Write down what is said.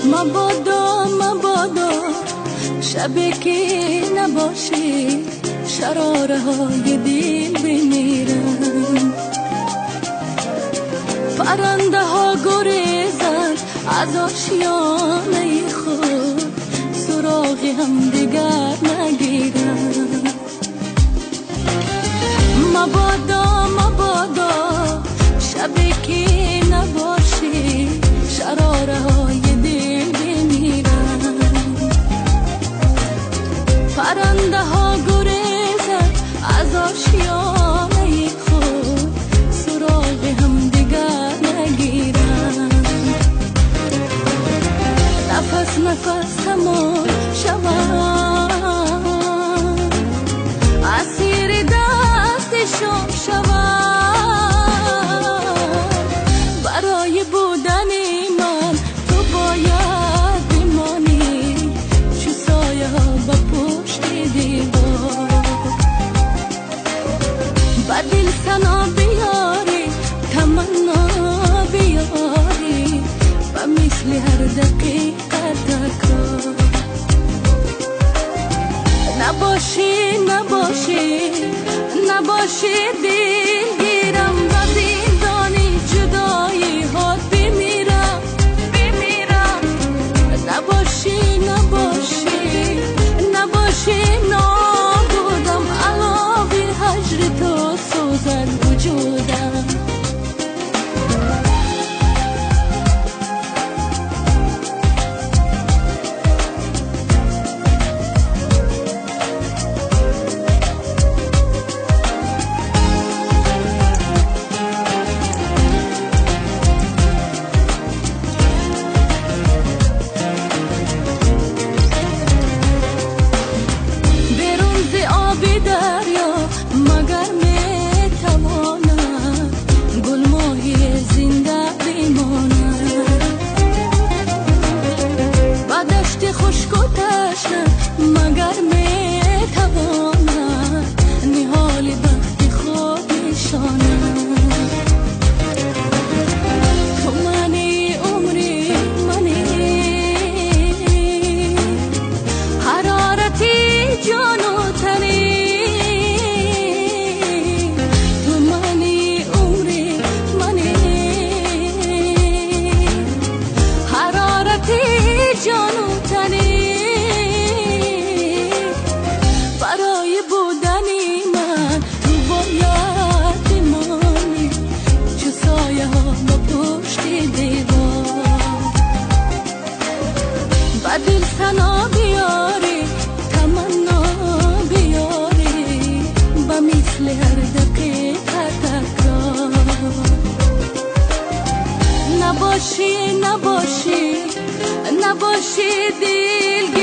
مبادا شبی که نباشی شراره های دل بمیرن، پرنده ها گریزن از آشیانه خود، سراغ هم دیگر نگیرن. مبادا شبی که نباشی شراره های دل بمیرن، پرنده ها گریزن از آشیانه خود، سراغ هم دیگر نگیرن. نفس تمام شود، اسیر دستشون شود. برای بودن من تو باید بمانی، چو سایه ها به پشت دیوار. با دل سنا بیاری، تمنا بیاری، و مثل هر دقیقه تکرار. نباشی دلگیرم، و زندانی جدایی هات بمیرم. نباشی نابودم، علاوه هجر تو سوزد وجودم. خشک و تشنه مگر میتواند نهال بخت خود نشاند. تو منی عمری، منی حرارتی جان و تنی. تو منی عمری، منی حرارتی جان و تنی. برای بودنی من تو باید بمانی، چو سایه ها با پشت دیوار. و دل سنا بیاری، تمنا بیاری، و مثل هر دقیقه تکرار. نباشی دلگیر